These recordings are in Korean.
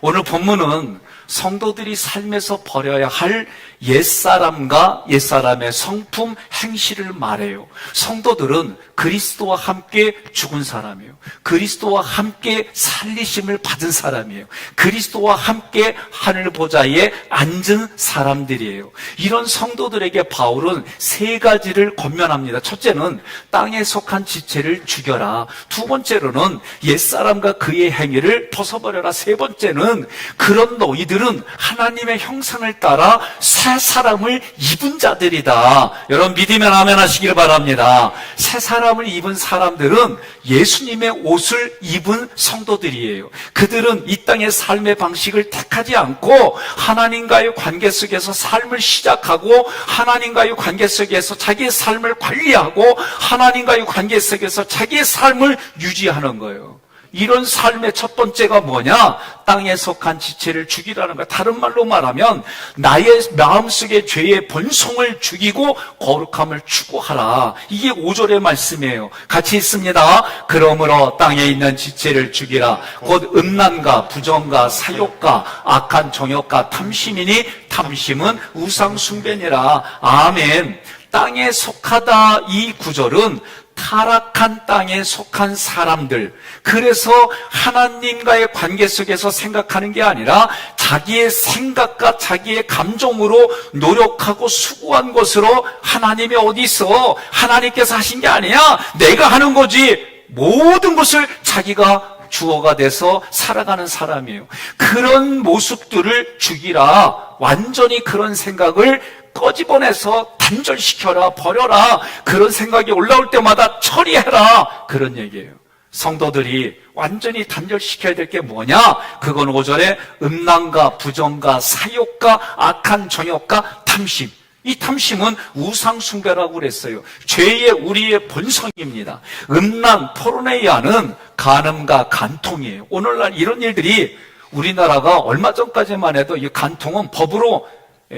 오늘 본문은 성도들이 삶에서 버려야 할 옛사람과 옛사람의 성품, 행실을 말해요. 성도들은 그리스도와 함께 죽은 사람이에요. 그리스도와 함께 살리심을 받은 사람이에요. 그리스도와 함께 하늘 보좌에 앉은 사람들이에요. 이런 성도들에게 바울은 세 가지를 권면합니다. 첫째는 땅에 속한 지체를 죽여라. 두 번째로는 옛사람과 그의 행위를 벗어버려라. 세 번째는 그런 너희들은 하나님의 형상을 따라 새 사람을 입은 자들이다. 여러분 믿으면 아멘 하시길 바랍니다. 새 사람을 입은 사람들은 예수님의 옷을 입은 성도들이에요. 그들은 이 땅의 삶의 방식을 택하지 않고 하나님과의 관계 속에서 삶을 시작하고 하나님과의 관계 속에서 자기의 삶을 관리하고 하나님과의 관계 속에서 자기의 삶을 유지하는 거예요. 이런 삶의 첫 번째가 뭐냐? 땅에 속한 지체를 죽이라는 거야. 다른 말로 말하면 나의 마음속의 죄의 본성을 죽이고 거룩함을 추구하라. 이게 5절의 말씀이에요. 같이 있습니다. 그러므로 땅에 있는 지체를 죽이라. 곧 음란과 부정과 사욕과 악한 정욕과 탐심이니 탐심은 우상 숭배니라. 아멘. 땅에 속하다 이 구절은 타락한 땅에 속한 사람들, 그래서 하나님과의 관계 속에서 생각하는 게 아니라 자기의 생각과 자기의 감정으로 노력하고 수고한 것으로 하나님이 어디 있어? 하나님께서 하신 게 아니야. 내가 하는 거지. 모든 것을 자기가 주어가 돼서 살아가는 사람이에요. 그런 모습들을 죽이라. 완전히 그런 생각을 꺼집어내서 단절시켜라, 버려라. 그런 생각이 올라올 때마다 처리해라. 그런 얘기예요. 성도들이 완전히 단절시켜야 될 게 뭐냐? 그건 5절에 음란과 부정과 사욕과 악한 정욕과 탐심. 이 탐심은 우상숭배라고 그랬어요. 죄의 우리의 본성입니다. 음란, 포르네이아는 간음과 간통이에요. 오늘날 이런 일들이 우리나라가 얼마 전까지만 해도 이 간통은 법으로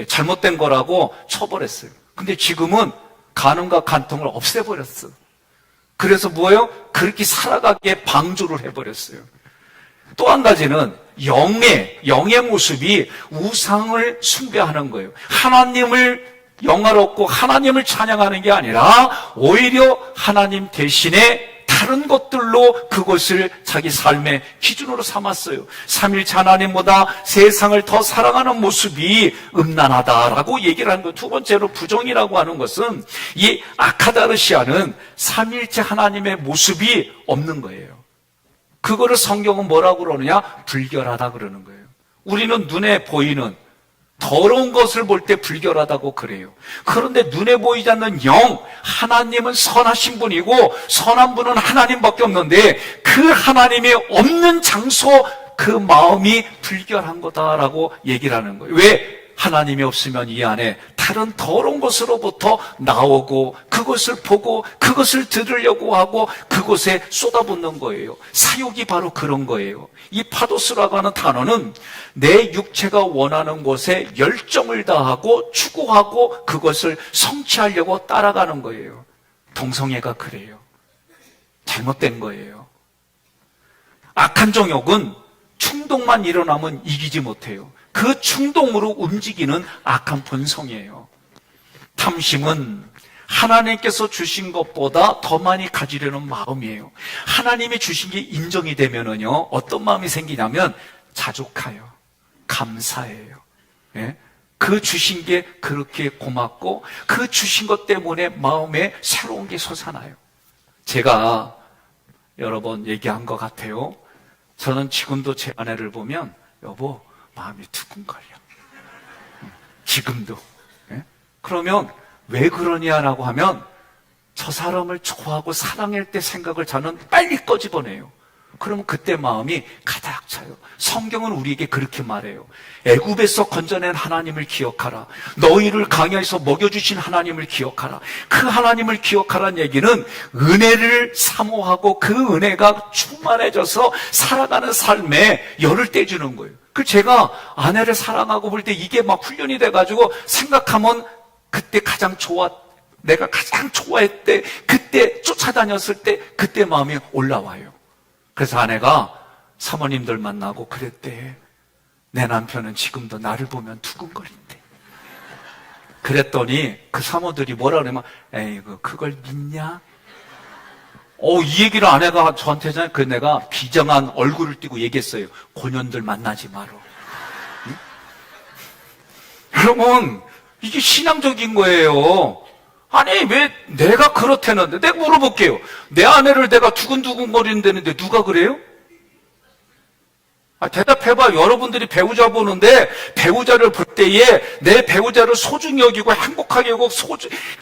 잘못된 거라고 처벌했어요. 근데 지금은 간음과 간통을 없애버렸어. 그래서 뭐예요? 그렇게 살아가게 방조를 해버렸어요. 또 한 가지는 영의 모습이 우상을 숭배하는 거예요. 하나님을 영화롭고 하나님을 찬양하는 게 아니라 오히려 하나님 대신에 다른 것들로 그것을 자기 삶의 기준으로 삼았어요. 삼일체 하나님보다 세상을 더 사랑하는 모습이 음란하다라고 얘기를 하는 거예요. 두 번째로 부정이라고 하는 것은 이 아카다르시아는 삼일체 하나님의 모습이 없는 거예요. 그거를 성경은 뭐라고 그러느냐? 불결하다 그러는 거예요. 우리는 눈에 보이는 더러운 것을 볼 때 불결하다고 그래요. 그런데 눈에 보이지 않는 영, 하나님은 선하신 분이고 선한 분은 하나님밖에 없는데 그 하나님이 없는 장소, 그 마음이 불결한 거다라고 얘기를 하는 거예요. 왜? 하나님이 없으면 이 안에 다른 더러운 것으로부터 나오고 그것을 보고 그것을 들으려고 하고 그곳에 쏟아붓는 거예요. 사욕이 바로 그런 거예요. 이 파도스라고 하는 단어는 내 육체가 원하는 곳에 열정을 다하고 추구하고 그것을 성취하려고 따라가는 거예요. 동성애가 그래요. 잘못된 거예요. 악한 정욕은 충동만 일어나면 이기지 못해요. 그 충동으로 움직이는 악한 본성이에요. 탐심은 하나님께서 주신 것보다 더 많이 가지려는 마음이에요. 하나님이 주신 게 인정이 되면은요, 어떤 마음이 생기냐면 자족해요. 감사해요. 예? 그 주신 게 그렇게 고맙고 그 주신 것 때문에 마음에 새로운 게 솟아나요. 제가 여러 번 얘기한 것 같아요. 저는 지금도 제 아내를 보면 여보 마음이 두근거려. 지금도. 예? 그러면 왜 그러냐라고 하면 저 사람을 좋아하고 사랑할 때 생각을 저는 빨리 꺼집어내요. 그러면 그때 마음이 가득 차요. 성경은 우리에게 그렇게 말해요. 애굽에서 건져낸 하나님을 기억하라. 너희를 강야에서 먹여주신 하나님을 기억하라. 그 하나님을 기억하라는 얘기는 은혜를 사모하고 그 은혜가 충만해져서 살아가는 삶에 열을 떼주는 거예요. 그 제가 아내를 사랑하고 볼 때 이게 막 훈련이 돼가지고 생각하면 그때 내가 가장 좋아했대, 그때 쫓아다녔을 때 그때 마음이 올라와요. 그래서 아내가 사모님들 만나고 그랬대. 내 남편은 지금도 나를 보면 두근거린대. 그랬더니 그 사모들이 뭐라 그러면, 에이구, 그걸 믿냐? 이 얘기를 아내가 저한테 하잖아요. 그 내가 비정한 얼굴을 띠고 얘기했어요. 고년들 만나지 마라. 응? 여러분, 이게 신앙적인 거예요. 아니, 왜 내가 그렇다는데? 내가 물어볼게요. 내 아내를 내가 두근두근거린다는데 누가 그래요? 대답해봐. 여러분들이 배우자 보는데 배우자를 볼 때에 내 배우자를 소중히 여기고 행복하게 여기고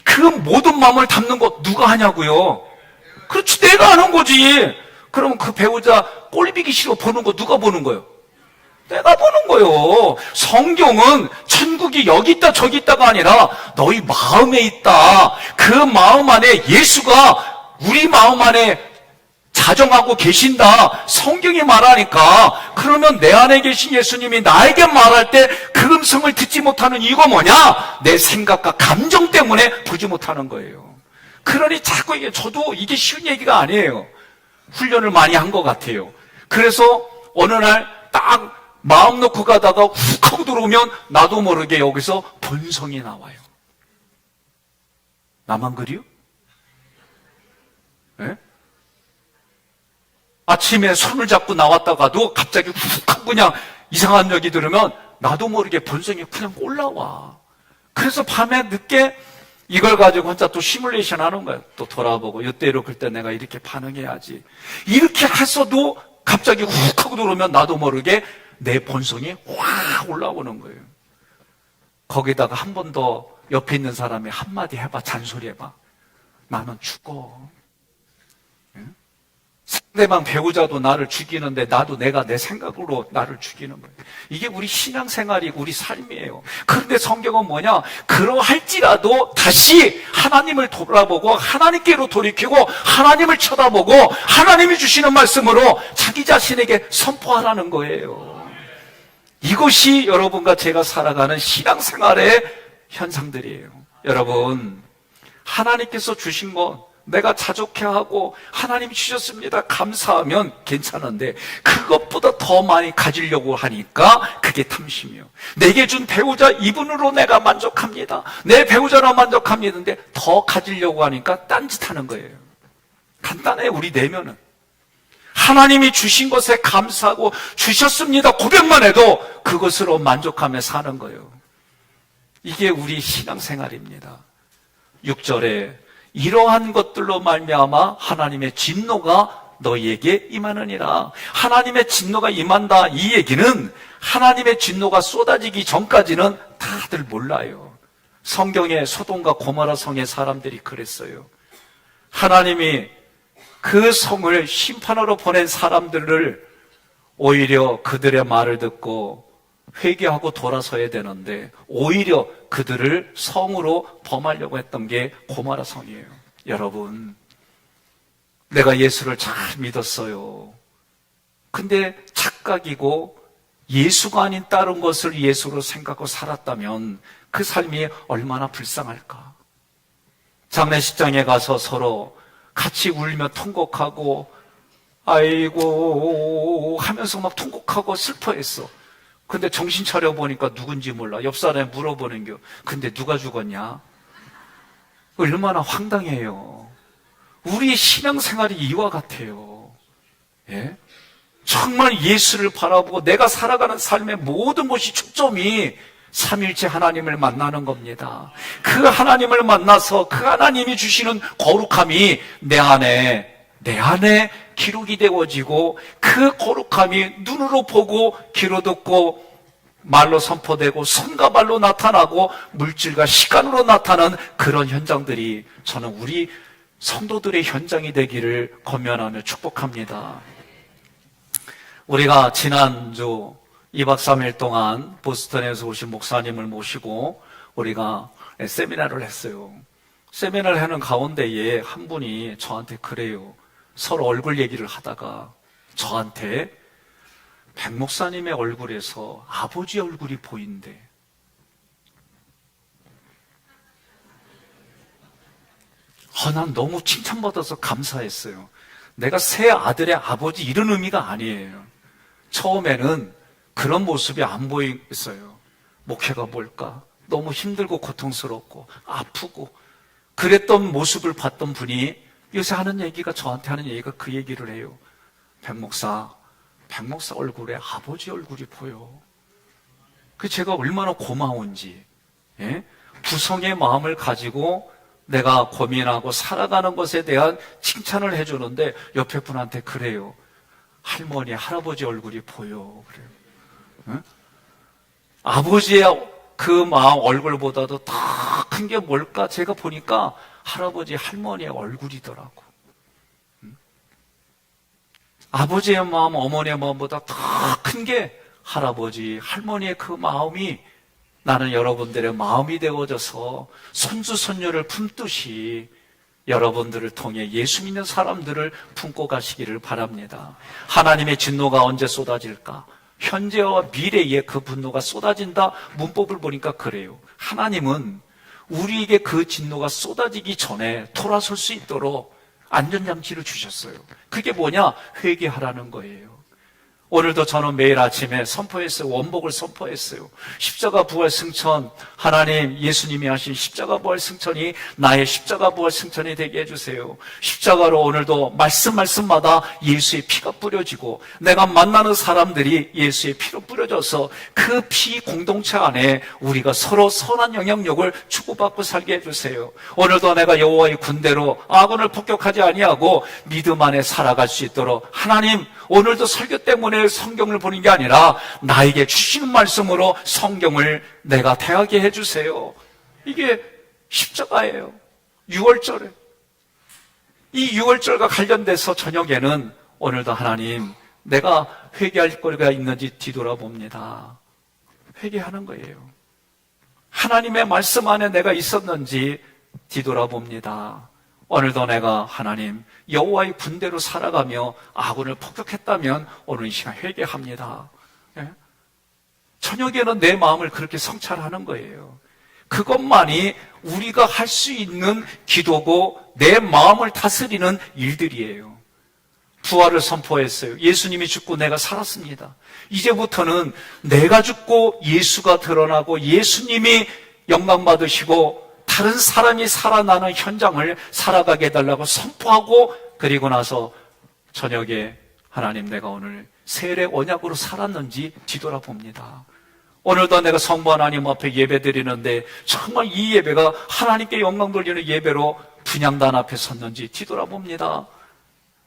그 모든 마음을 담는 거 누가 하냐고요? 그렇지, 내가 하는 거지. 그럼 그 배우자 꼴비기 싫어 보는 거 누가 보는 거예요? 내가 보는 거예요. 성경은 천국이 여기 있다 저기 있다가 아니라 너희 마음에 있다. 그 마음 안에 예수가 우리 마음 안에 자정하고 계신다. 성경이 말하니까. 그러면 내 안에 계신 예수님이 나에게 말할 때 그 음성을 듣지 못하는 이유가 뭐냐? 내 생각과 감정 때문에 보지 못하는 거예요. 그러니 자꾸 저도 이게 쉬운 얘기가 아니에요. 훈련을 많이 한 것 같아요. 그래서 어느 날 딱 마음 놓고 가다가 훅 하고 들어오면 나도 모르게 여기서 본성이 나와요. 나만 그래요? 네? 아침에 손을 잡고 나왔다가도 갑자기 훅 하고 그냥 이상한 얘기 들으면 나도 모르게 본성이 그냥 올라와. 그래서 밤에 늦게 이걸 가지고 혼자 또 시뮬레이션 하는 거예요. 또 돌아보고 이때로 그때 내가 이렇게 반응해야지. 이렇게 했어도 갑자기 훅 하고 들어오면 나도 모르게 내 본성이 확 올라오는 거예요. 거기다가 한 번 더 옆에 있는 사람이 한마디 해봐. 잔소리 해봐. 나는 죽어. 상대방 배우자도 나를 죽이는데 나도 내가 내 생각으로 나를 죽이는 거예요. 이게 우리 신앙생활이고 우리 삶이에요. 그런데 성경은 뭐냐? 그러할지라도 다시 하나님을 돌아보고 하나님께로 돌이키고 하나님을 쳐다보고 하나님이 주시는 말씀으로 자기 자신에게 선포하라는 거예요. 이것이 여러분과 제가 살아가는 신앙생활의 현상들이에요. 여러분, 하나님께서 주신 것 내가 자족해하고 하나님이 주셨습니다 감사하면 괜찮은데 그것보다 더 많이 가지려고 하니까 그게 탐심이요. 내게 준 배우자 이분으로 내가 만족합니다. 내 배우자로 만족합니다. 근데 더 가지려고 하니까 딴짓하는 거예요. 간단해요. 우리 내면은 하나님이 주신 것에 감사하고 주셨습니다 고백만 해도 그것으로 만족하며 사는 거예요. 이게 우리 신앙생활입니다. 6절에 이러한 것들로 말미암아 하나님의 진노가 너희에게 임하느니라. 하나님의 진노가 임한다. 이 얘기는 하나님의 진노가 쏟아지기 전까지는 다들 몰라요. 성경에 소돔과 고모라 성의 사람들이 그랬어요. 하나님이 그 성을 심판하러 보낸 사람들을 오히려 그들의 말을 듣고 회개하고 돌아서야 되는데 오히려 그들을 성으로 범하려고 했던 게 고모라 성이에요. 여러분, 내가 예수를 잘 믿었어요. 근데 착각이고 예수가 아닌 다른 것을 예수로 생각하고 살았다면 그 삶이 얼마나 불쌍할까. 장례식장에 가서 서로 같이 울며 통곡하고 아이고 하면서 막 통곡하고 슬퍼했어. 근데 정신 차려 보니까 누군지 몰라. 옆 사람에 물어보는 겨. 근데 누가 죽었냐? 얼마나 황당해요. 우리의 신앙생활이 이와 같아요. 예? 정말 예수를 바라보고 내가 살아가는 삶의 모든 것이 초점이 삼일째 하나님을 만나는 겁니다. 그 하나님을 만나서 그 하나님이 주시는 거룩함이 내 안에 기록이 되어지고 그 거룩함이 눈으로 보고 귀로 듣고 말로 선포되고 손과 발로 나타나고 물질과 시간으로 나타나는 그런 현장들이 저는 우리 성도들의 현장이 되기를 권면하며 축복합니다. 우리가 지난주 2박 3일 동안 보스턴에서 오신 목사님을 모시고 우리가 세미나를 했어요. 세미나를 하는 가운데에 한 분이 저한테 그래요. 서로 얼굴 얘기를 하다가 저한테 백 목사님의 얼굴에서 아버지 얼굴이 보인대. 난 너무 칭찬받아서 감사했어요. 내가 새 아들의 아버지 이런 의미가 아니에요. 처음에는 그런 모습이 안 보이겠어요. 목회가 뭘까? 너무 힘들고 고통스럽고 아프고 그랬던 모습을 봤던 분이 요새 하는 얘기가, 저한테 하는 얘기가 그 얘기를 해요. 백 목사 얼굴에 아버지 얼굴이 보여. 그 제가 얼마나 고마운지, 예? 부성의 마음을 가지고 내가 고민하고 살아가는 것에 대한 칭찬을 해주는데 옆에 분한테 그래요. 할머니, 할아버지 얼굴이 보여. 그래요. 예? 아버지의 그 마음 얼굴보다도 더 큰 게 뭘까? 제가 보니까 할아버지, 할머니의 얼굴이더라고. 아버지의 마음, 어머니의 마음보다 더 큰 게 할아버지, 할머니의 그 마음이 나는 여러분들의 마음이 되어져서 손주, 손녀를 품듯이 여러분들을 통해 예수 믿는 사람들을 품고 가시기를 바랍니다. 하나님의 진노가 언제 쏟아질까? 현재와 미래에 그 분노가 쏟아진다. 문법을 보니까 그래요. 하나님은 우리에게 그 진노가 쏟아지기 전에 돌아설 수 있도록 안전장치를 주셨어요. 그게 뭐냐? 회개하라는 거예요. 오늘도 저는 매일 아침에 선포했어요. 원복을 선포했어요. 십자가 부활 승천, 하나님, 예수님이 하신 십자가 부활 승천이 나의 십자가 부활 승천이 되게 해주세요. 십자가로 오늘도 말씀마다 예수의 피가 뿌려지고 내가 만나는 사람들이 예수의 피로 뿌려져서 그 피 공동체 안에 우리가 서로 선한 영향력을 주고받고 살게 해주세요. 오늘도 내가 여호와의 군대로 아군을 폭격하지 아니하고 믿음 안에 살아갈 수 있도록 하나님, 오늘도 설교 때문에 성경을 보는 게 아니라 나에게 주시는 말씀으로 성경을 내가 대하게 해주세요. 이게 십자가예요. 6월절에. 이 6월절과 관련돼서 저녁에는 오늘도 하나님, 내가 회개할 거리가 있는지 뒤돌아봅니다. 회개하는 거예요. 하나님의 말씀 안에 내가 있었는지 뒤돌아봅니다. 오늘도 내가 하나님, 여호와의 군대로 살아가며 아군을 폭격했다면 오늘 이 시간 회개합니다. 예? 저녁에는 내 마음을 그렇게 성찰하는 거예요. 그것만이 우리가 할 수 있는 기도고 내 마음을 다스리는 일들이에요. 부활을 선포했어요. 예수님이 죽고 내가 살았습니다. 이제부터는 내가 죽고 예수가 드러나고 예수님이 영광 받으시고 다른 사람이 살아나는 현장을 살아가게 해달라고 선포하고, 그리고 나서 저녁에 하나님, 내가 오늘 세례 언약으로 살았는지 뒤돌아봅니다. 오늘도 내가 성부 하나님 앞에 예배 드리는데 정말 이 예배가 하나님께 영광 돌리는 예배로 분향단 앞에 섰는지 뒤돌아봅니다.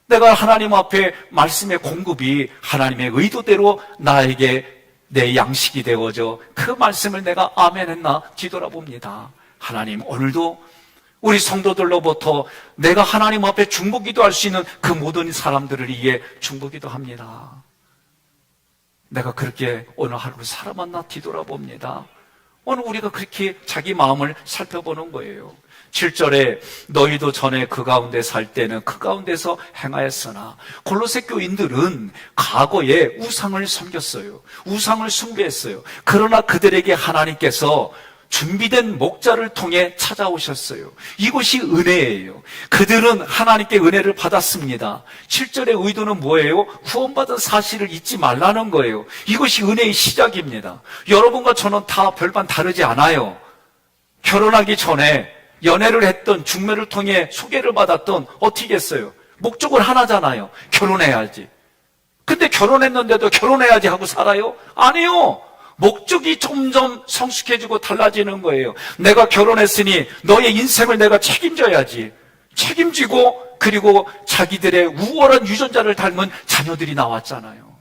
내가 하나님 앞에 말씀의 공급이 하나님의 의도대로 나에게 내 양식이 되어져 그 말씀을 내가 아멘 했나 뒤돌아봅니다. 하나님, 오늘도 우리 성도들로부터 내가 하나님 앞에 중보기도 할 수 있는 그 모든 사람들을 위해 중보기도 합니다. 내가 그렇게 오늘 하루를 살아봤나 뒤돌아봅니다. 오늘 우리가 그렇게 자기 마음을 살펴보는 거예요. 7절에 너희도 전에 그 가운데 살 때는 그 가운데서 행하였으나, 골로새 교인들은 과거에 우상을 섬겼어요. 우상을 숭배했어요. 그러나 그들에게 하나님께서 준비된 목자를 통해 찾아오셨어요. 이것이 은혜예요. 그들은 하나님께 은혜를 받았습니다. 7절의 의도는 뭐예요? 구원받은 사실을 잊지 말라는 거예요. 이것이 은혜의 시작입니다. 여러분과 저는 다 별반 다르지 않아요. 결혼하기 전에 연애를 했던, 중매를 통해 소개를 받았던, 어떻게 했어요? 목적은 하나잖아요. 결혼해야지. 근데 결혼했는데도 결혼해야지 하고 살아요? 아니요. 목적이 점점 성숙해지고 달라지는 거예요. 내가 결혼했으니 너의 인생을 내가 책임져야지. 책임지고, 그리고 자기들의 우월한 유전자를 닮은 자녀들이 나왔잖아요.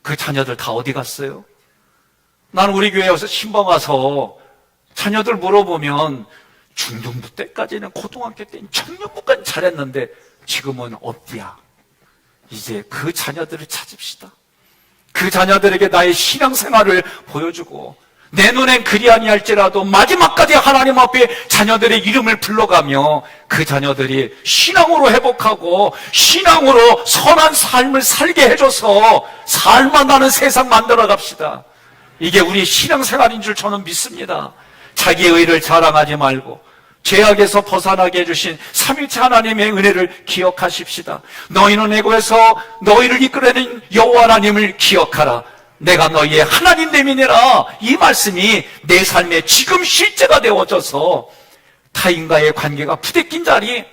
그 자녀들 다 어디 갔어요? 나는 우리 교회에 와서 신방 와서 자녀들 물어보면 중등부 때까지는, 고등학교 때는 청년부까지 잘했는데 지금은 어디야? 이제 그 자녀들을 찾읍시다. 그 자녀들에게 나의 신앙생활을 보여주고, 내 눈엔 그리 아니할지라도 마지막까지 하나님 앞에 자녀들의 이름을 불러가며 그 자녀들이 신앙으로 회복하고 신앙으로 선한 삶을 살게 해줘서 살만 나는 세상 만들어 갑시다. 이게 우리 신앙생활인 줄 저는 믿습니다. 자기의 의를 자랑하지 말고 죄악에서 벗어나게 해주신 삼위일체 하나님의 은혜를 기억하십시다. 너희는 애고에서 너희를 이끌어낸 여호와 하나님을 기억하라. 내가 너희의 하나님 됨이니라. 이 말씀이 내 삶에 지금 실제가 되어져서 타인과의 관계가 부대낀 자리,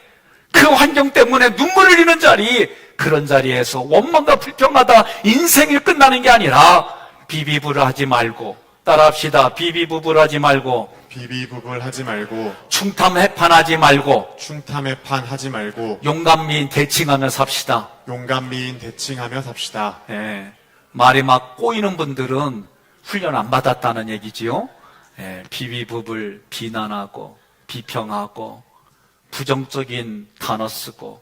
그 환경 때문에 눈물을 흘리는 자리, 그런 자리에서 원망과 불평하다 인생이 끝나는 게 아니라 비비불하지 말고, 따라합시다. 비비부불하지 말고, 비비부불하지 말고, 충탐해판하지 말고, 충탐해판하지 말고, 용감미인 대칭하며 삽시다. 용감미인 대칭하며 삽시다. 예, 말이 막 꼬이는 분들은 훈련 안 받았다는 얘기지요. 예, 비비부불, 비난하고 비평하고 부정적인 단어 쓰고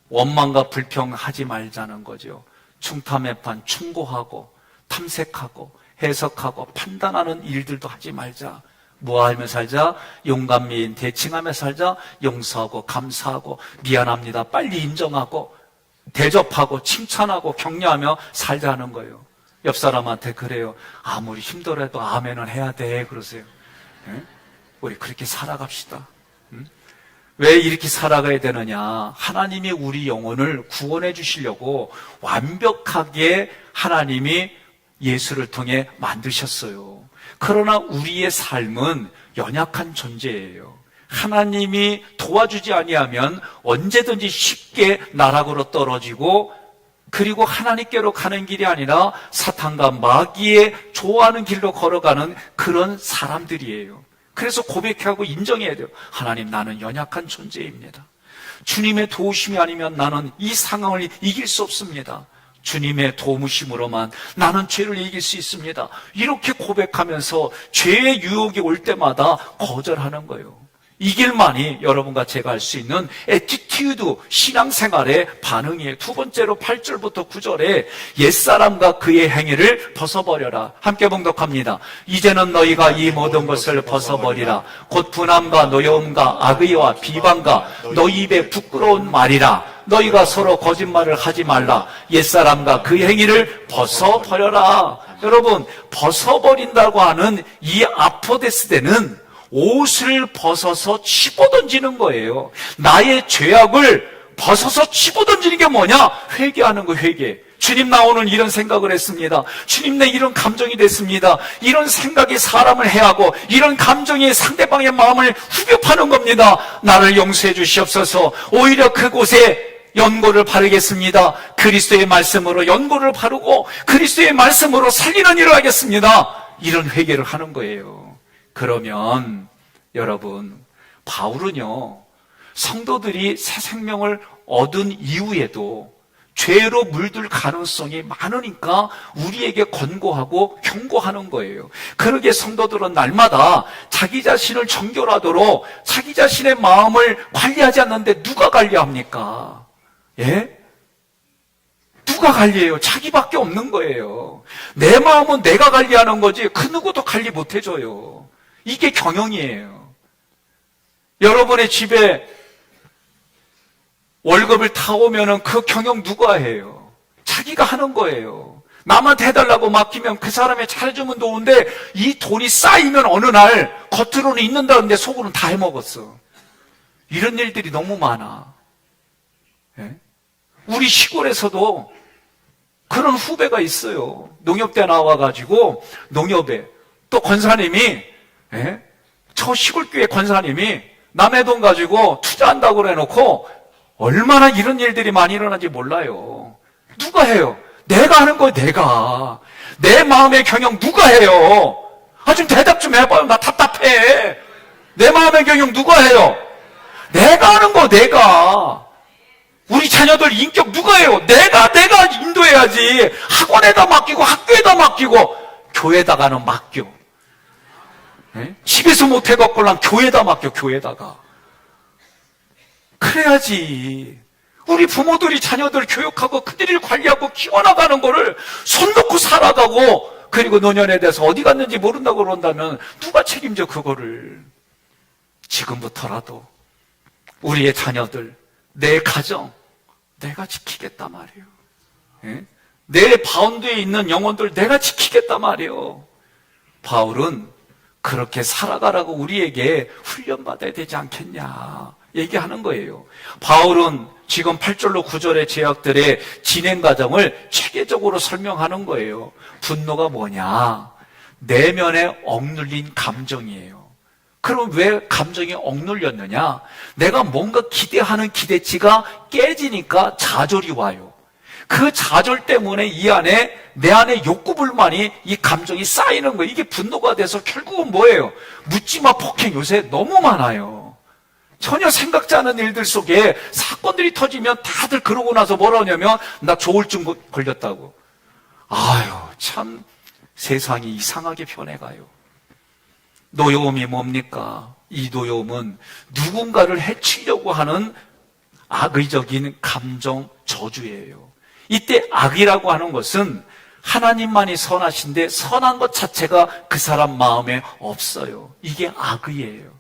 원망과 불평하지 말자는 거죠. 충탐해판, 충고하고 탐색하고 해석하고 판단하는 일들도 하지 말자. 무아하며 살자. 용감미인 대칭하며 살자. 용서하고 감사하고 미안합니다 빨리 인정하고 대접하고 칭찬하고 격려하며 살자는 거예요. 옆 사람한테 그래요. 아무리 힘들어도 아멘은 해야 돼 그러세요. 예? 우리 그렇게 살아갑시다. 왜 이렇게 살아가야 되느냐? 하나님이 우리 영혼을 구원해 주시려고 완벽하게 하나님이 예수를 통해 만드셨어요. 그러나 우리의 삶은 연약한 존재예요. 하나님이 도와주지 아니하면 언제든지 쉽게 나락으로 떨어지고, 그리고 하나님께로 가는 길이 아니라 사탄과 마귀의 좋아하는 길로 걸어가는 그런 사람들이에요. 그래서 고백하고 인정해야 돼요. 하나님, 나는 연약한 존재입니다. 주님의 도우심이 아니면 나는 이 상황을 이길 수 없습니다. 주님의 도우심으로만 나는 죄를 이길 수 있습니다. 이렇게 고백하면서 죄의 유혹이 올 때마다 거절하는 거예요. 이 길만이 여러분과 제가 할 수 있는 애티튜드, 신앙생활의 반응이에요. 두 번째로 8절부터 9절에 옛사람과 그의 행위를 벗어버려라. 함께 봉독합니다. 이제는 너희가 이 모든 것을 벗어버리라. 곧 분함과 노여움과 악의와 비방과 너희 입에 부끄러운 말이라. 너희가 서로 거짓말을 하지 말라. 옛사람과 그 행위를 벗어버려라. 여러분, 벗어버린다고 하는 이 아포데스데는 옷을 벗어서 집어던지는 거예요. 나의 죄악을 벗어서 집어던지는 게 뭐냐? 회개하는 거, 회개. 주님, 나 오늘 이런 생각을 했습니다. 주님, 내 이런 감정이 됐습니다. 이런 생각이 사람을 해하고 이런 감정이 상대방의 마음을 후벼파는 겁니다. 나를 용서해 주시옵소서. 오히려 그곳에 연고를 바르겠습니다. 그리스도의 말씀으로 연고를 바르고 그리스도의 말씀으로 살리는 일을 하겠습니다. 이런 회개를 하는 거예요. 그러면 여러분, 바울은요, 성도들이 새 생명을 얻은 이후에도 죄로 물들 가능성이 많으니까 우리에게 권고하고 경고하는 거예요. 그러기에 성도들은 날마다 자기 자신을 정결하도록 자기 자신의 마음을 관리하지 않는데 누가 관리합니까? 예? 누가 관리해요? 자기밖에 없는 거예요. 내 마음은 내가 관리하는 거지 그 누구도 관리 못 해줘요. 이게 경영이에요. 여러분의 집에 월급을 타오면은 그 경영 누가 해요? 자기가 하는 거예요. 남한테 해달라고 맡기면 그 사람이 잘해주면 좋은데 이 돈이 쌓이면 어느 날 겉으로는 있는다는데 속으로는 다 해먹었어. 이런 일들이 너무 많아. 예? 우리 시골에서도 그런 후배가 있어요. 농협대 나와가지고 농협에 또 권사님이, 예? 저 시골교회 권사님이 남의 돈 가지고 투자한다고 그래놓고 얼마나 이런 일들이 많이 일어나는지 몰라요. 누가 해요? 내가 하는 거예요. 내가. 내 마음의 경영 누가 해요? 좀 대답 좀 해봐요. 나 답답해. 내 마음의 경영 누가 해요? 내가 하는 거, 내가. 우리 자녀들 인격 누가 해요? 내가 인도해야지. 학원에다 맡기고 학교에다 맡기고 교회에다가는 맡겨. 네? 집에서 못해갖고는 교회에다 맡겨. 교회에다가. 그래야지. 우리 부모들이 자녀들 교육하고 그들을 관리하고 키워나가는 거를 손 놓고 살아가고, 그리고 노년에 대해서 어디 갔는지 모른다고 그런다면 누가 책임져 그거를. 지금부터라도 우리의 자녀들, 내 가정 내가 지키겠다 말이에요. 예? 내 바운드에 있는 영혼들 내가 지키겠다 말이에요. 바울은 그렇게 살아가라고 우리에게 훈련받아야 되지 않겠냐. 얘기하는 거예요. 바울은 지금 8절로 9절의 제약들의 진행 과정을 체계적으로 설명하는 거예요. 분노가 뭐냐? 내면에 억눌린 감정이에요. 그럼 왜 감정이 억눌렸느냐? 내가 뭔가 기대하는 기대치가 깨지니까 좌절이 와요. 그 좌절 때문에 내 안에 욕구불만이 이 감정이 쌓이는 거예요. 이게 분노가 돼서 결국은 뭐예요? 묻지마 폭행 요새 너무 많아요. 전혀 생각지 않은 일들 속에 사건들이 터지면 다들 그러고 나서 뭐라 하냐면 나 조울증 걸렸다고. 아유, 참 세상이 이상하게 변해가요. 노여움이 뭡니까? 이 노여움은 누군가를 해치려고 하는 악의적인 감정 저주예요. 이때 악이라고 하는 것은 하나님만이 선하신데 선한 것 자체가 그 사람 마음에 없어요. 이게 악의예요.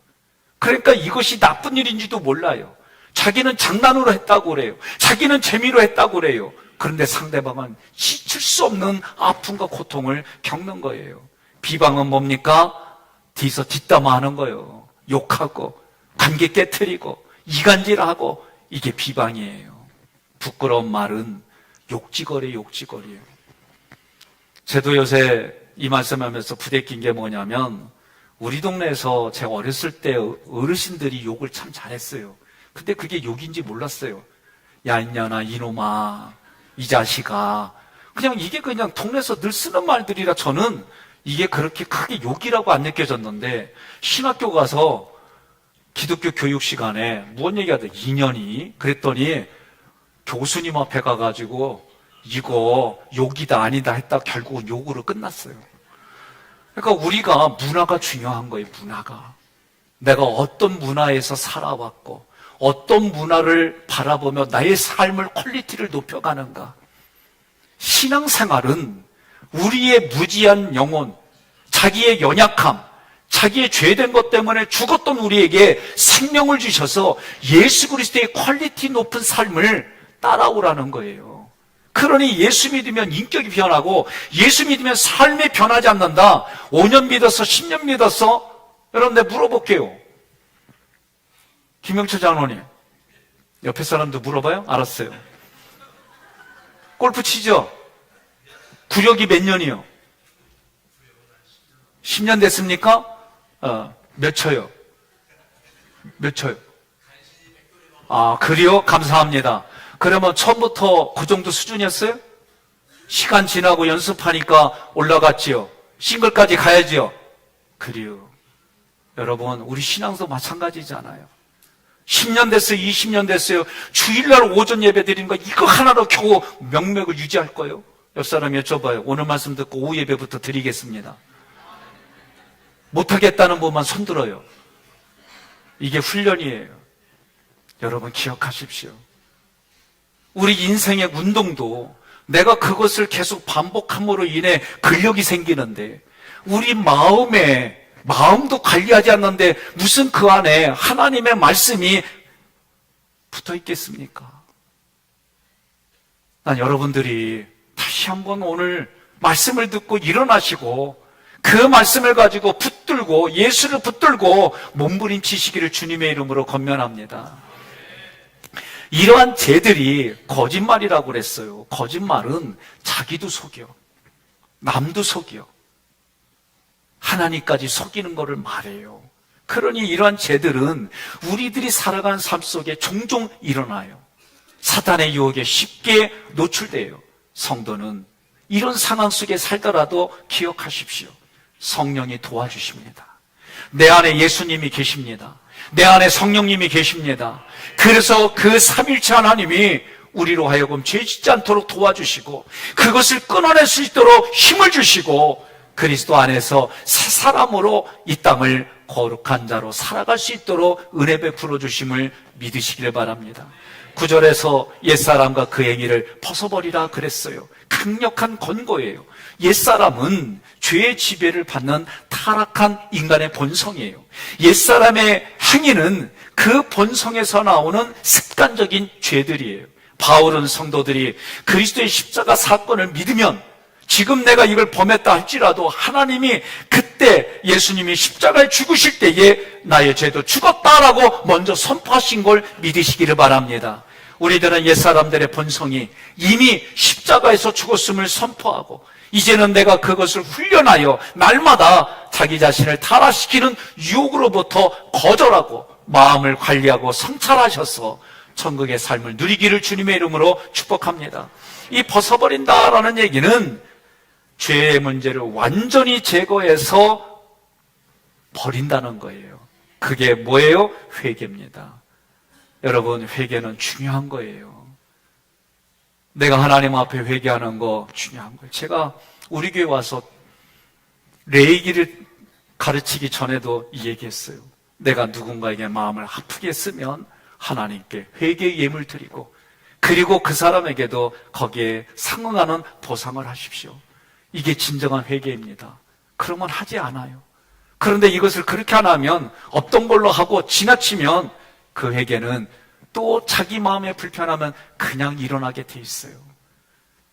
그러니까 이것이 나쁜 일인지도 몰라요. 자기는 장난으로 했다고 그래요. 자기는 재미로 했다고 그래요. 그런데 상대방은 지칠 수 없는 아픔과 고통을 겪는 거예요. 비방은 뭡니까? 뒤에서 뒷담화하는 거예요. 욕하고 관계 깨트리고 이간질하고 이게 비방이에요. 부끄러운 말은 욕지거리예요. 저도 요새 이 말씀하면서 부대낀 게 뭐냐면 우리 동네에서 제가 어렸을 때 어르신들이 욕을 참 잘했어요. 근데 그게 욕인지 몰랐어요. 야 인년아, 이놈아, 이 자식아. 그냥 이게 그냥 동네에서 늘 쓰는 말들이라 저는 이게 그렇게 크게 욕이라고 안 느껴졌는데 신학교 가서 기독교 교육 시간에 무슨 얘기하더니 인연이 그랬더니 교수님 앞에 가가지고 이거 욕이다 아니다 했다 결국은 욕으로 끝났어요. 그러니까 우리가 문화가 중요한 거예요. 문화가 내가 어떤 문화에서 살아왔고 어떤 문화를 바라보며 나의 삶을 퀄리티를 높여가는가. 신앙생활은 우리의 무지한 영혼, 자기의 연약함, 자기의 죄된 것 때문에 죽었던 우리에게 생명을 주셔서 예수 그리스도의 퀄리티 높은 삶을 따라오라는 거예요. 그러니 예수 믿으면 인격이 변하고 예수 믿으면 삶이 변하지 않는다. 5년 믿었어? 10년 믿었어? 여러분 내가 물어볼게요. 김영철 장로님 옆에 사람도 물어봐요? 알았어요. 골프 치죠? 구력이 몇 년이요? 10년 됐습니까? 몇 초요? 몇 초요? 아, 그래요? 감사합니다. 그러면 처음부터 그 정도 수준이었어요? 시간 지나고 연습하니까 올라갔지요? 싱글까지 가야지요? 그래요. 여러분, 우리 신앙도 마찬가지잖아요. 10년 됐어요? 20년 됐어요? 주일날 오전 예배 드리는 거 이거 하나로 겨우 명맥을 유지할 거예요? 옆 사람 여쭤봐요. 오늘 말씀 듣고 오후 예배부터 드리겠습니다. 못하겠다는 분만 손들어요. 이게 훈련이에요. 여러분 기억하십시오. 우리 인생의 운동도 내가 그것을 계속 반복함으로 인해 근력이 생기는데 우리 마음도 관리하지 않는데 무슨 그 안에 하나님의 말씀이 붙어 있겠습니까? 난 여러분들이 다시 한번 오늘 말씀을 듣고 일어나시고 그 말씀을 가지고 붙들고 예수를 붙들고 몸부림치시기를 주님의 이름으로 권면합니다. 이러한 죄들이 거짓말이라고 그랬어요. 거짓말은 자기도 속여, 남도 속여, 하나님까지 속이는 것을 말해요. 그러니 이러한 죄들은 우리들이 살아가는 삶 속에 종종 일어나요. 사탄의 유혹에 쉽게 노출돼요. 성도는 이런 상황 속에 살더라도 기억하십시오. 성령이 도와주십니다. 내 안에 예수님이 계십니다. 내 안에 성령님이 계십니다. 그래서 그 삼일체 하나님이 우리로 하여금 죄 짓지 않도록 도와주시고 그것을 끊어낼 수 있도록 힘을 주시고 그리스도 안에서 새 사람으로 이 땅을 거룩한 자로 살아갈 수 있도록 은혜 베풀어 주심을 믿으시길 바랍니다. 9절에서 옛사람과 그 행위를 벗어버리라 그랬어요. 강력한 권고예요. 옛사람은 죄의 지배를 받는 타락한 인간의 본성이에요. 옛사람의 행위는 그 본성에서 나오는 습관적인 죄들이에요. 바울은 성도들이 그리스도의 십자가 사건을 믿으면 지금 내가 이걸 범했다 할지라도 하나님이 그때 그때 예수님이 십자가에 죽으실 때에 나의 죄도 죽었다라고 먼저 선포하신 걸 믿으시기를 바랍니다. 우리들은 옛사람들의 본성이 이미 십자가에서 죽었음을 선포하고 이제는 내가 그것을 훈련하여 날마다 자기 자신을 타락시키는 유혹으로부터 거절하고 마음을 관리하고 성찰하셔서 천국의 삶을 누리기를 주님의 이름으로 축복합니다. 이 벗어버린다라는 얘기는 죄의 문제를 완전히 제거해서 버린다는 거예요. 그게 뭐예요? 회개입니다. 여러분, 회개는 중요한 거예요. 내가 하나님 앞에 회개하는 거 중요한 거예요. 제가 우리 교회 와서 레이기를 가르치기 전에도 이 얘기했어요. 내가 누군가에게 마음을 아프게 했으면 하나님께 회개의 예물 드리고 그리고 그 사람에게도 거기에 상응하는 보상을 하십시오. 이게 진정한 회개입니다. 그러면 하지 않아요. 그런데 이것을 그렇게 안 하면 없던 걸로 하고 지나치면 그 회개는 또 자기 마음에 불편하면 그냥 일어나게 돼 있어요.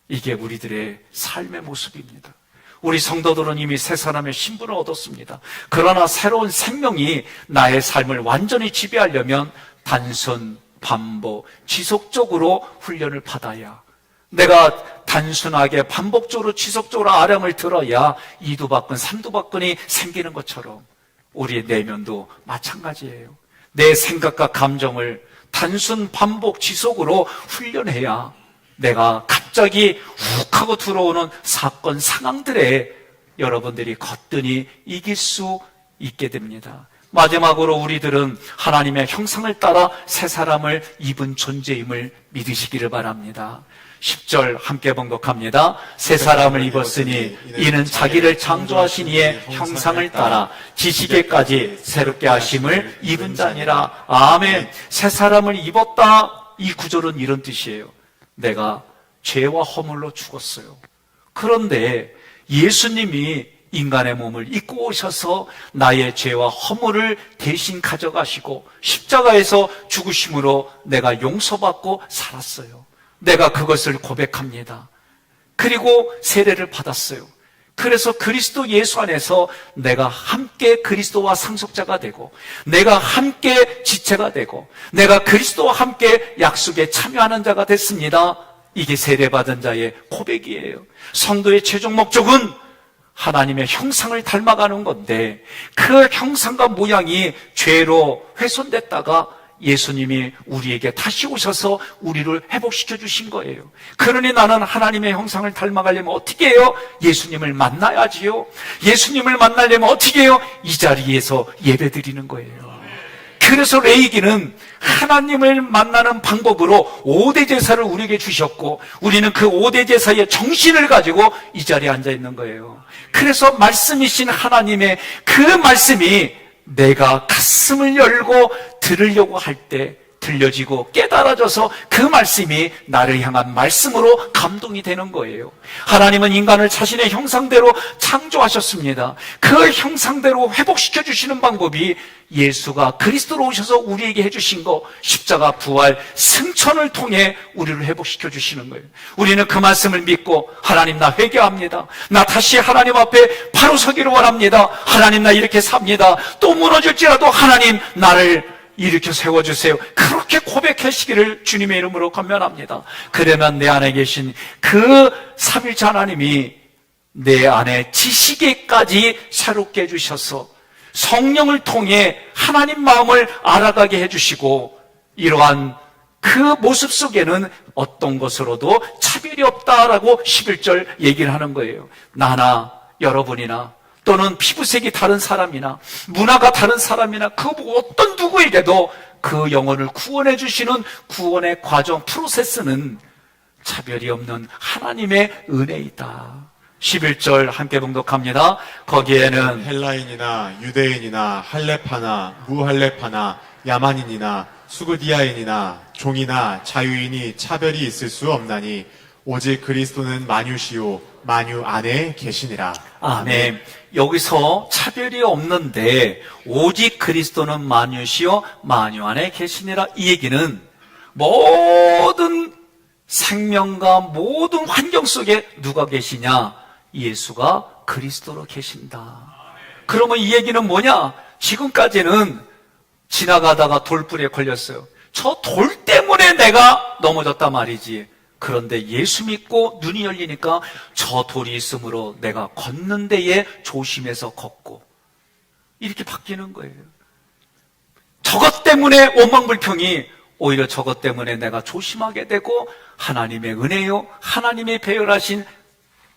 이게 우리들의 삶의 모습입니다. 우리 성도들은 이미 새 사람의 신분을 얻었습니다. 그러나 새로운 생명이 나의 삶을 완전히 지배하려면 단순, 반복, 지속적으로 훈련을 받아야, 내가 단순하게 반복적으로 지속적으로 아령을 들어야 이두박근, 삼두박근이 생기는 것처럼 우리의 내면도 마찬가지예요. 내 생각과 감정을 단순 반복 지속으로 훈련해야 내가 갑자기 훅 하고 들어오는 사건 상황들에 여러분들이 거뜬히 이길 수 있게 됩니다. 마지막으로 우리들은 하나님의 형상을 따라 새 사람을 입은 존재임을 믿으시기를 바랍니다. 10절 함께 봉독합니다. 새 사람을 입었으니 이는 자기를 창조하신 이의 형상을 따라 지식에까지 새롭게 하심을 입은 자니라. 아멘. 새 사람을 입었다. 이 구절은 이런 뜻이에요. 내가 죄와 허물로 죽었어요. 그런데 예수님이 인간의 몸을 입고 오셔서 나의 죄와 허물을 대신 가져가시고 십자가에서 죽으심으로 내가 용서받고 살았어요. 내가 그것을 고백합니다. 그리고 세례를 받았어요. 그래서 그리스도 예수 안에서 내가 함께 그리스도와 상속자가 되고, 내가 함께 지체가 되고, 내가 그리스도와 함께 약속에 참여하는 자가 됐습니다. 이게 세례받은 자의 고백이에요. 성도의 최종 목적은 하나님의 형상을 닮아가는 건데, 그 형상과 모양이 죄로 훼손됐다가 예수님이 우리에게 다시 오셔서 우리를 회복시켜 주신 거예요. 그러니 나는 하나님의 형상을 닮아가려면 어떻게 해요? 예수님을 만나야지요. 예수님을 만나려면 어떻게 해요? 이 자리에서 예배드리는 거예요. 그래서 레위기는 하나님을 만나는 방법으로 5대 제사를 우리에게 주셨고, 우리는 그 5대 제사의 정신을 가지고 이 자리에 앉아 있는 거예요. 그래서 말씀이신 하나님의 그 말씀이 내가 가슴을 열고 들으려고 할 때 들려지고 깨달아져서 그 말씀이 나를 향한 말씀으로 감동이 되는 거예요. 하나님은 인간을 자신의 형상대로 창조하셨습니다. 그 형상대로 회복시켜 주시는 방법이 예수가 그리스도로 오셔서 우리에게 해주신 거, 십자가 부활 승천을 통해 우리를 회복시켜 주시는 거예요. 우리는 그 말씀을 믿고 하나님 나 회개합니다. 나 다시 하나님 앞에 바로 서기를 원합니다. 하나님 나 이렇게 삽니다. 또 무너질지라도 하나님 나를 일으켜 세워주세요. 그렇게 고백하시기를 주님의 이름으로 권면합니다. 그러면 내 안에 계신 그 삼일체 하나님이 내 안에 지식에까지 새롭게 해주셔서 성령을 통해 하나님 마음을 알아가게 해주시고, 이러한 그 모습 속에는 어떤 것으로도 차별이 없다라고 11절 얘기를 하는 거예요. 나나 여러분이나 또는 피부색이 다른 사람이나 문화가 다른 사람이나 그 어떤 누구에게도 그 영혼을 구원해 주시는 구원의 과정, 프로세스는 차별이 없는 하나님의 은혜이다. 11절 함께 봉독합니다. 거기에는 헬라인이나 유대인이나 할렙파나 무할렙파나 야만인이나 수구디아인이나 종이나 자유인이 차별이 있을 수 없나니 오직 그리스도는 만유시요 만유 안에 계시니라. 아멘. 여기서 차별이 없는데 오직 그리스도는 만유시요 만유 안에 계시니라. 이 얘기는 모든 생명과 모든 환경 속에 누가 계시냐? 예수가 그리스도로 계신다. 그러면 이 얘기는 뭐냐? 지금까지는 지나가다가 돌불에 걸렸어요. 저 돌 때문에 내가 넘어졌단 말이지. 그런데 예수 믿고 눈이 열리니까 저 돌이 있으므로 내가 걷는 데에 조심해서 걷고, 이렇게 바뀌는 거예요. 저것 때문에 원망불평이 오히려 저것 때문에 내가 조심하게 되고, 하나님의 은혜요, 하나님의 배열하신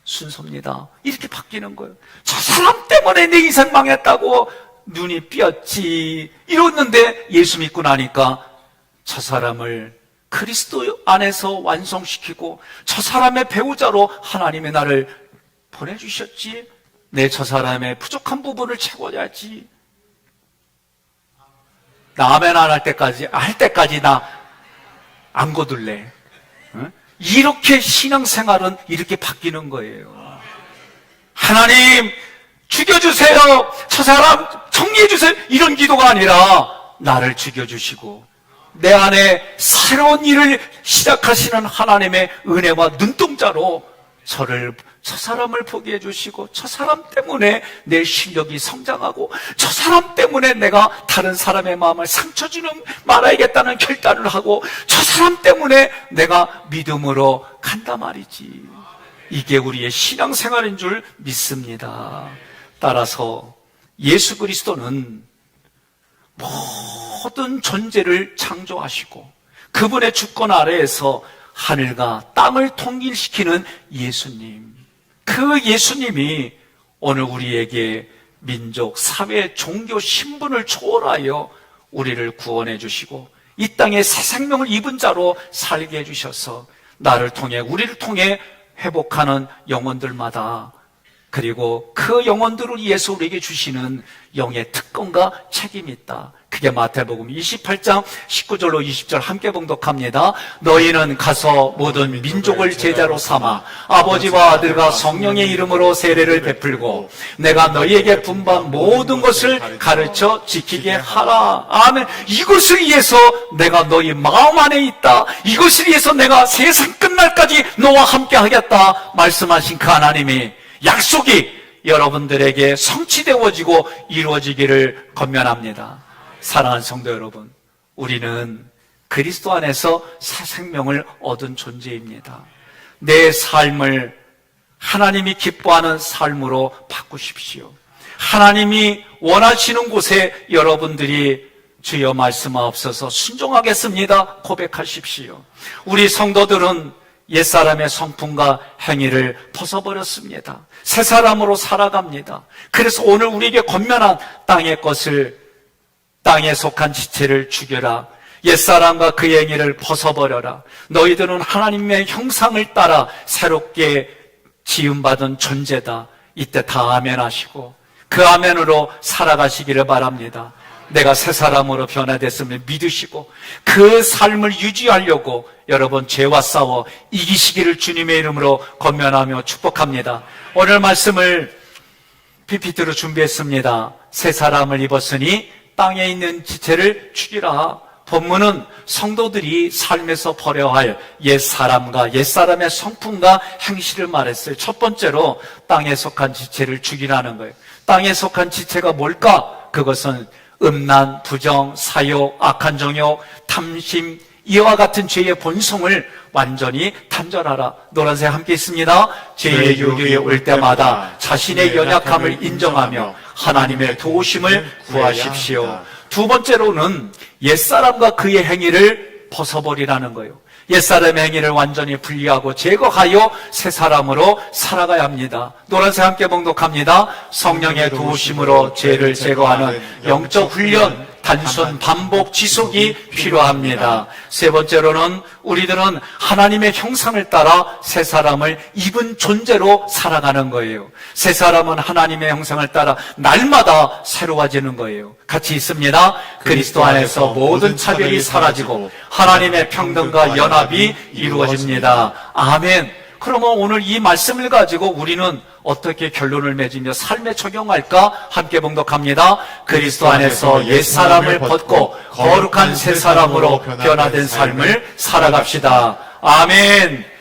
순서입니다. 이렇게 바뀌는 거예요. 저 사람 때문에 내 인생 망했다고 눈이 삐었지 이랬는데, 예수 믿고 나니까 저 사람을 그리스도 안에서 완성시키고 저 사람의 배우자로 하나님의 나를 보내주셨지. 내 저 사람의 부족한 부분을 채워야지. 나 아멘 안 할 때까지 나 안 거둘래. 응? 이렇게 신앙생활은 이렇게 바뀌는 거예요. 하나님 죽여주세요, 저 사람 정리해주세요, 이런 기도가 아니라 나를 죽여주시고 내 안에 새로운 일을 시작하시는 하나님의 은혜와 눈동자로 저 사람을 보게 해주시고, 저 사람 때문에 내 실력이 성장하고, 저 사람 때문에 내가 다른 사람의 마음을 상처 주는 말아야겠다는 결단을 하고, 저 사람 때문에 내가 믿음으로 간다 말이지. 이게 우리의 신앙생활인 줄 믿습니다. 따라서 예수 그리스도는 모든 존재를 창조하시고 그분의 주권 아래에서 하늘과 땅을 통일시키는 예수님, 그 예수님이 오늘 우리에게 민족, 사회, 종교, 신분을 초월하여 우리를 구원해 주시고 이 땅에 새 생명을 입은 자로 살게 해주셔서 나를 통해, 우리를 통해 회복하는 영혼들마다, 그리고 그 영혼들을 위해서 우리에게 주시는 영의 특권과 책임이 있다. 그게 마태복음 28장 19절로 20절 함께 봉독합니다. 너희는 가서 모든 민족을 제자로 삼아 아버지와 아들과 성령의 이름으로 세례를 베풀고 내가 너희에게 분부한 모든 것을 가르쳐 지키게 하라. 아멘. 이것을 위해서 내가 너희 마음 안에 있다. 이것을 위해서 내가 세상 끝날까지 너와 함께 하겠다 말씀하신 그 하나님이 약속이 여러분들에게 성취되어지고 이루어지기를 권면합니다. 사랑하는 성도 여러분, 우리는 그리스도 안에서 새 생명을 얻은 존재입니다. 내 삶을 하나님이 기뻐하는 삶으로 바꾸십시오. 하나님이 원하시는 곳에 여러분들이 주여 말씀하옵소서 순종하겠습니다 고백하십시오. 우리 성도들은 옛사람의 성품과 행위를 벗어버렸습니다. 새 사람으로 살아갑니다. 그래서 오늘 우리에게 권면한 땅의 것을, 땅에 속한 지체를 죽여라. 옛사람과 그 행위를 벗어버려라. 너희들은 하나님의 형상을 따라 새롭게 지음받은 존재다. 이때 다 아멘 하시고 그 아멘으로 살아가시기를 바랍니다. 내가 새 사람으로 변화됐음을 믿으시고 그 삶을 유지하려고 여러분 죄와 싸워 이기시기를 주님의 이름으로 권면하며 축복합니다. 오늘 말씀을 PPT로 준비했습니다. 새 사람을 입었으니 땅에 있는 지체를 죽이라. 본문은 성도들이 삶에서 버려야 할 옛사람과 옛사람의 성품과 행실을 말했어요. 첫 번째로 땅에 속한 지체를 죽이라는 거예요. 땅에 속한 지체가 뭘까? 그것은 음란, 부정, 사욕, 악한 정욕, 탐심, 이와 같은 죄의 본성을 완전히 단절하라. 노란색 함께 있습니다. 죄의 유혹에 올 때마다 자신의 연약함을 인정하며 하나님의 도우심을 구하십시오. 두 번째로는 옛사람과 그의 행위를 벗어버리라는 거예요. 옛사람의 행위를 완전히 분리하고 제거하여 새 사람으로 살아가야 합니다. 노란색 함께 봉독합니다. 성령의 도우심으로 죄를 제거하는 영적 훈련, 단순 반복 지속이 필요합니다. 세 번째로는 우리들은 하나님의 형상을 따라 새 사람을 입은 존재로 살아가는 거예요. 새 사람은 하나님의 형상을 따라 날마다 새로워지는 거예요. 같이 있습니다. 그리스도 안에서 모든 차별이 사라지고 하나님의 평등과 연합이 이루어집니다. 아멘. 그러면 오늘 이 말씀을 가지고 우리는 어떻게 결론을 맺으며 삶에 적용할까? 함께 봉독합니다. 그리스도 안에서 옛사람을 벗고 거룩한 새 사람으로 변화된 삶을 살아갑시다. 아멘.